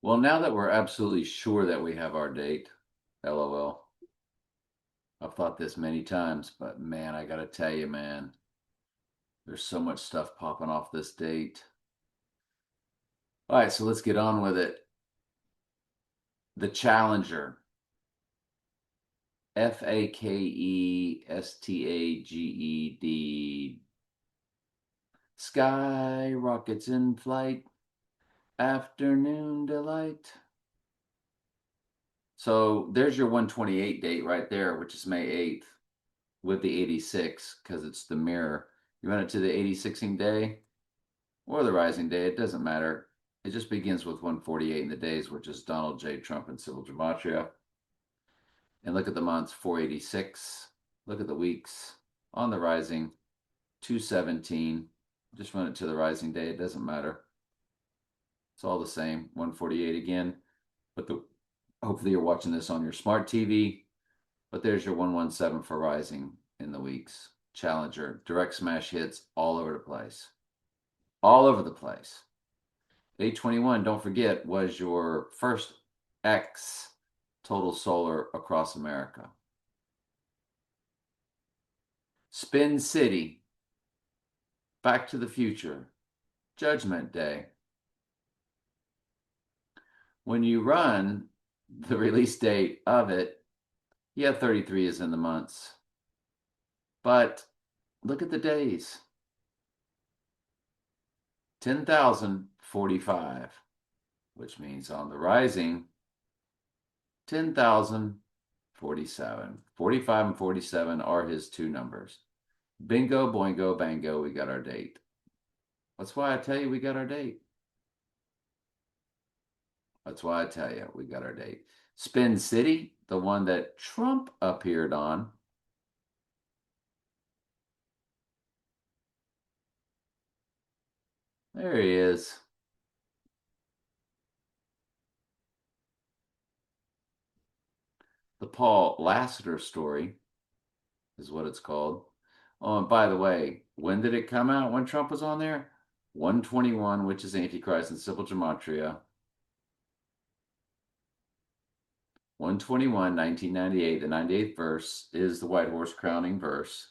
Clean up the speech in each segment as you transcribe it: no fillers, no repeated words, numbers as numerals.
Well, now that we're absolutely sure that we have our date, LOL. I've thought this many times, but man, I gotta tell you, man, there's so much stuff popping off this date. All right, so let's get on with it. The Challenger, FAKESTAGED. Sky rockets in flight, afternoon delight. So there's your 128 date right there, which is May 8th with the 86 because it's the mirror. You run it to the 86ing day or the rising day, it doesn't matter. It just begins with 148 in the days, which is Donald J. Trump and civil gematria. And look at the months, 486. Look at the weeks on the rising, 217. Just run it to the rising day, it doesn't matter. It's all the same, 148 again. But hopefully you're watching this on your smart TV. But there's your 117 for rising in the weeks. Challenger, direct smash hits all over the place. All over the place. 821, don't forget, was your first X total solar across America. Spin City, Back to the Future, Judgment Day. When you run the release date of it, yeah, 33 is in the months. But look at the days. 10,045, which means on the rising, 10,047. 45 and 47 are his two numbers. Bingo, boingo, bango, we got our date. That's why I tell you we got our date. That's why I tell you we got our date. Spin City, the one that Trump appeared on. There he is. The Paul Lassiter story is what it's called. Oh, and by the way, when did it come out when Trump was on there? 121, which is Antichrist and civil gematria. 121, 1998, the 98th verse is the White Horse crowning verse.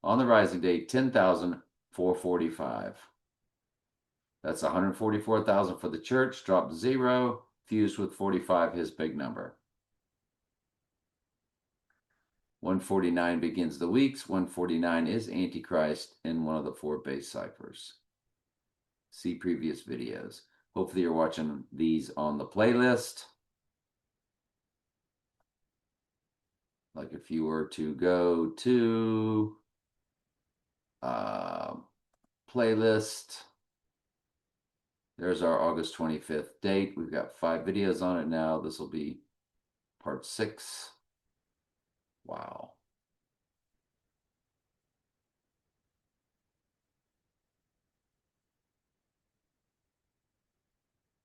On the rising date, 10,445. That's 144,000 for the church, dropped 0, fused with 45, his big number. 149 begins the weeks. 149 is Antichrist in one of the 4 base ciphers. See previous videos. Hopefully you're watching these on the playlist. Like if you were to go to playlist, there's our August 25th date. We've got 5 videos on it now. This will be part 6. Wow.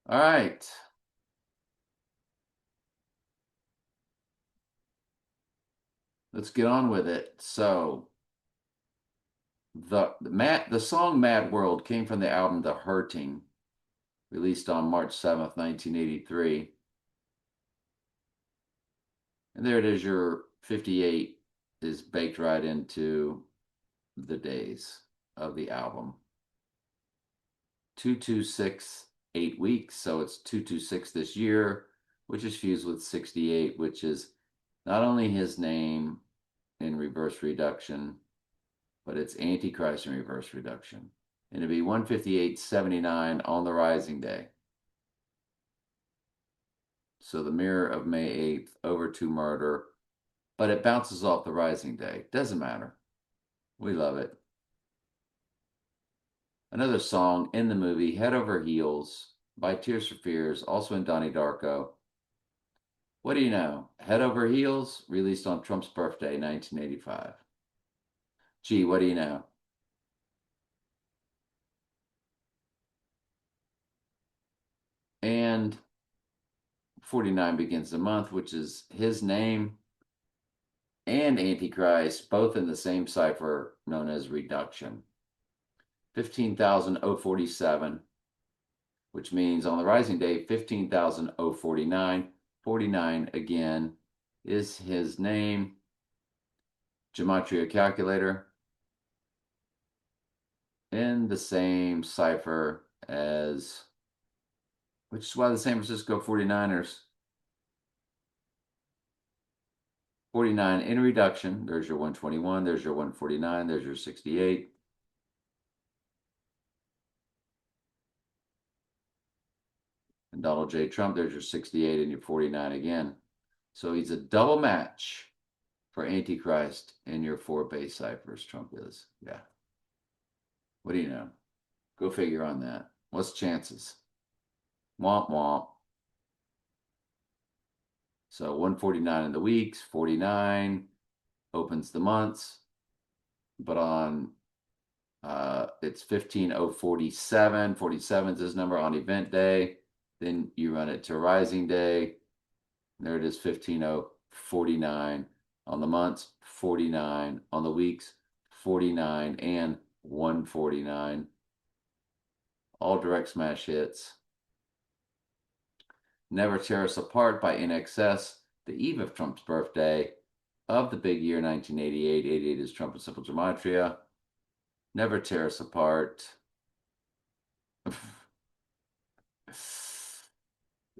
All right. Let's get on with it. So the song Mad World came from the album The Hurting, released on March 7th, 1983. And there it is, your 58 is baked right into the days of the album. 226, 8 weeks, so it's 226 this year, which is fused with 68, which is not only his name in reverse reduction, but it's Antichrist in reverse reduction. And it'd be 158.79 on the rising day. So the mirror of May 8th over to murder, but it bounces off the rising day. Doesn't matter. We love it. Another song in the movie, Head Over Heels by Tears for Fears, also in Donnie Darko. What do you know? Head Over Heels, released on Trump's birthday, 1985. Gee, what do you know? And 49 begins the month, which is his name and Antichrist, both in the same cipher known as reduction. 15,047. which means on the rising day, 15,049. 49 again is his name. Gematria calculator in the same cipher as, which is why the San Francisco 49ers, 49 in reduction. There's your 121, there's your 149, there's your 68. And Donald J. Trump, there's your 68 and your 49 again. So he's a double match for Antichrist in your four base ciphers. Trump is. Yeah. What do you know? Go figure on that. What's chances? Womp womp. So 149 in the weeks, 49 opens the months, but on it's 15,047. 47 is his number on event day. Then you run it to rising day. There it is, 15,049 on the months, 49 on the weeks, 49 and 149. All direct smash hits. Never Tear Us Apart by INXS, the eve of Trump's birthday of the big year 1988. 88 is Trump and Simple Gematria. Never Tear Us Apart.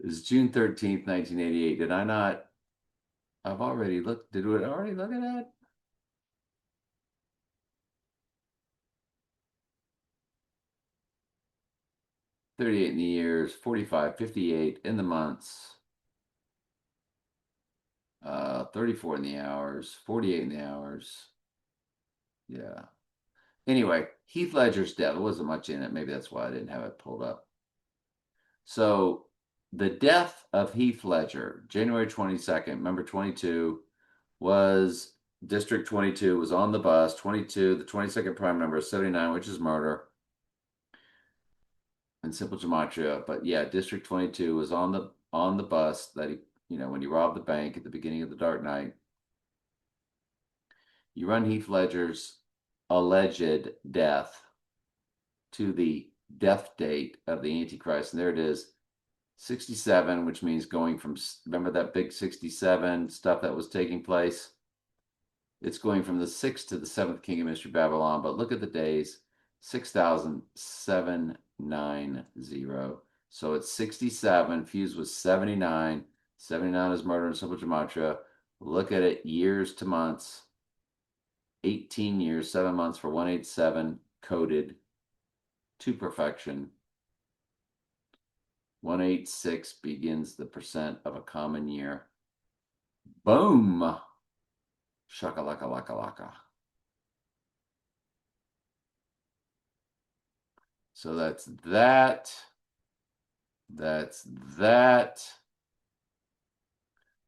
It's June 13th, 1988. Did I not? I've already looked. Did we already look at that? 38 in the years, 45, 58 in the months, 34 in the hours, 48 in the hours. Yeah. Anyway, Heath Ledger's death. There wasn't much in it. Maybe that's why I didn't have it pulled up. So the death of Heath Ledger, January 22nd, remember 22, was District 22 was on the bus. 22, the 22nd prime number is 79, which is murder and Simple Gematria. But yeah, District 22 was on the bus that he, when he robbed the bank at the beginning of the Dark Knight. You run Heath Ledger's alleged death to the death date of the Antichrist, and there it is, 67, which means going from, remember that big 67 stuff that was taking place? It's going from the 6th to the 7th king of Mystery Babylon, but look at the days, 6,790. So it's 67, fused with 79. 79 is murder and Simple Gematria. Look at it, years to months. 18 years, 7 months for 187, coded to perfection. 186 begins the percent of a common year. Boom! Shaka-laka laka laka. So that's that. That's that.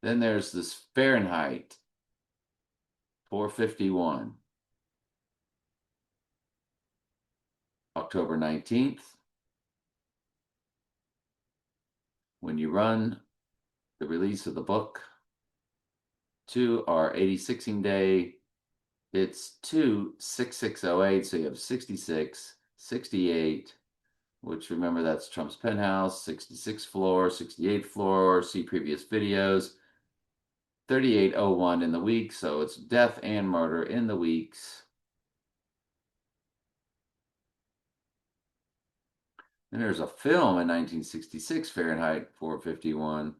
Then there's this Fahrenheit 451. October 19th. When you run the release of the book to our 86ing day, it's 26608. So you have 66, 68, which remember that's Trump's penthouse, 66th floor, 68th floor, see previous videos. 3801 in the week, so it's death and murder in the weeks. And there's a film in 1966, Fahrenheit 451.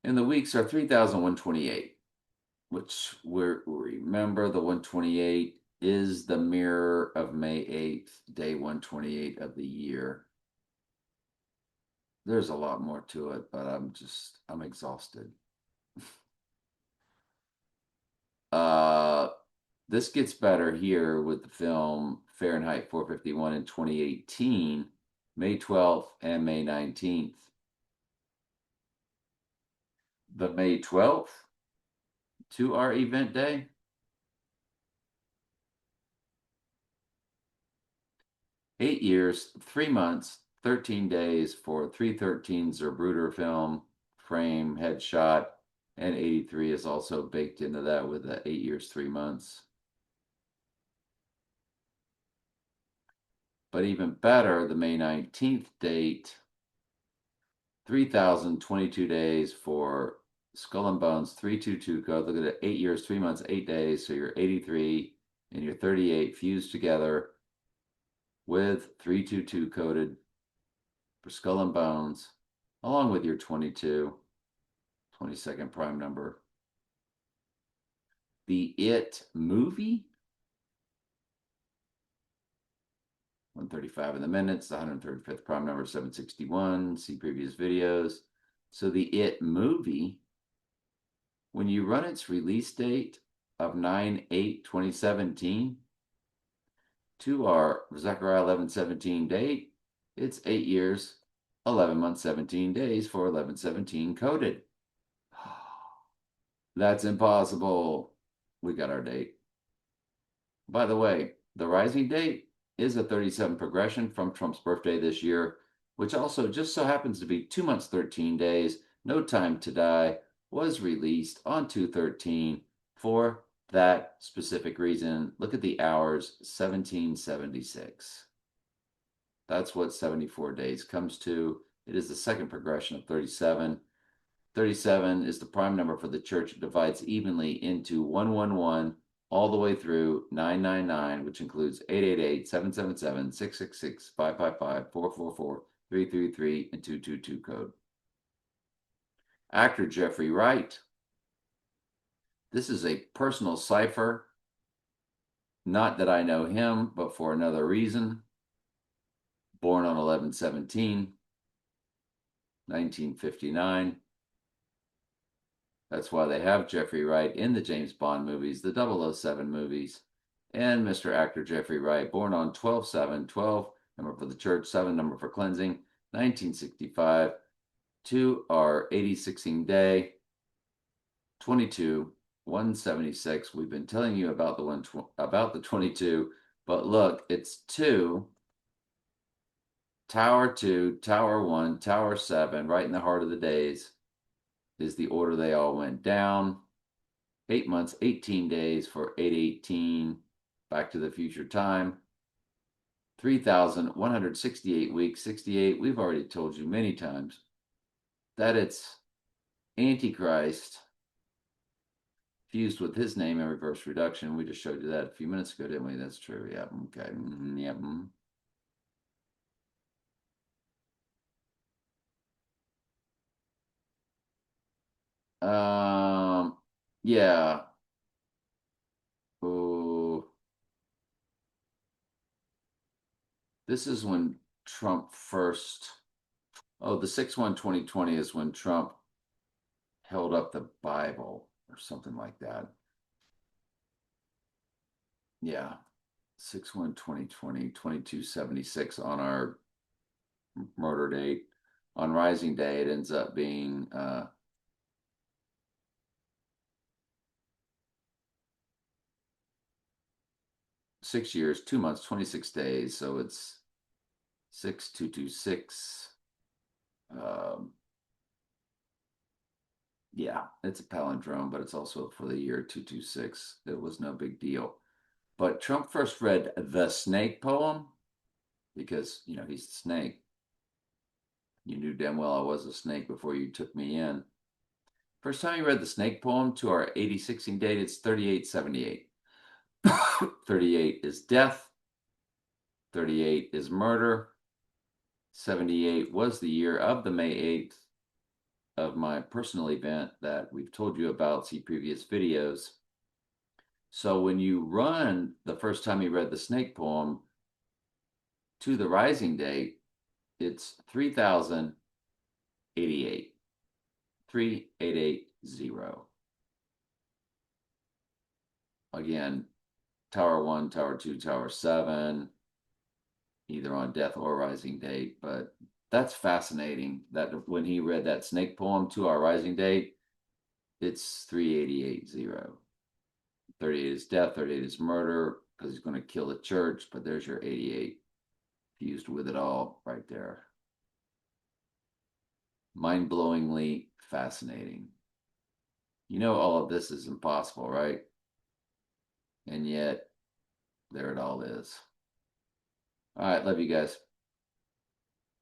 And the weeks are 3,128, which remember the 128 is the mirror of May 8th, day 128 of the year. There's a lot more to it, but I'm exhausted. This gets better here with the film Fahrenheit 451 in 2018, May 12th and May 19th. The May 12th to our event day. Eight years, 3 months, 13 days for 313 Zerbruder film, frame, headshot, and 83 is also baked into that with the 8 years, 3 months. But even better, the May 19th date, 3,022 days for Skull and Bones 322 code. Look at it, 8 years, 3 months, 8 days. So you're 83 and you're 38 fused together with 322 coded for Skull and Bones, along with your 22nd prime number. The It movie, 135 in the minutes, the 135th prime number, 761. See previous videos. So the It movie, when you run its release date of 9/8/2017 to our Zechariah 11:17 date, it's 8 years, 11 months, 17 days for 11:17 coded. That's impossible. We got our date. By the way, the rising date is a 37 progression from Trump's birthday this year, which also just so happens to be 2 months, 13 days. No Time to Die was released on 2/13 for that specific reason. Look at the hours, 1776. That's what 74 days comes to. It is the second progression of 37. 37 is the prime number for the church. It divides evenly into 111 all the way through 999, which includes 888, 777, 666, 555, 444, 333, and 222 code. Actor Jeffrey Wright. This is a personal cipher. Not that I know him, but for another reason. Born on 11/17, 1959. That's why they have Jeffrey Wright in the James Bond movies, the 007 movies. And Mr. Actor Jeffrey Wright, born on 12/7, 12, number for the church, 7, number for cleansing, 1965, to our 86ing day, 22/176. We've been telling you about the 22, but look, it's 2, Tower 2, Tower 1, Tower 7, right in the heart of the days is the order they all went down. 8 months, 18 days for 8/18, Back to the Future time. 3,168 weeks, 68. We've already told you many times that it's Antichrist fused with his name in reverse reduction. We just showed you that a few minutes ago, didn't we? That's true. Yeah. Okay. Yep. Yeah. Oh, this is when Trump first. Oh, the 6/1/2020 is when Trump held up the Bible or something like that. Yeah. 6/1/2020, 2276 on our murder date. On rising day, it ends up being 6 years, 2 months, 26 days. So it's 6226. Yeah, it's a palindrome, but it's also for the year 226. It was no big deal. But Trump first read the snake poem because, he's the snake. You knew damn well I was a snake before you took me in. First time he read the snake poem to our 86ing date, it's 38/78. 38 is death. 38 is murder. 78 was the year of the May 8th of my personal event that we've told you about. See previous videos. So when you run the first time he read the snake poem to the rising date, it's 3,088. 3880. Again, Tower 1, Tower 2, Tower 7, either on death or rising date. But that's fascinating that when he read that snake poem to our rising date, it's 3880. 38 is death, 38 is murder, because he's going to kill the church, but there's your 88 fused with it all right there. Mind-blowingly fascinating. All of this is impossible, right? And yet, there it all is. All right, love you guys.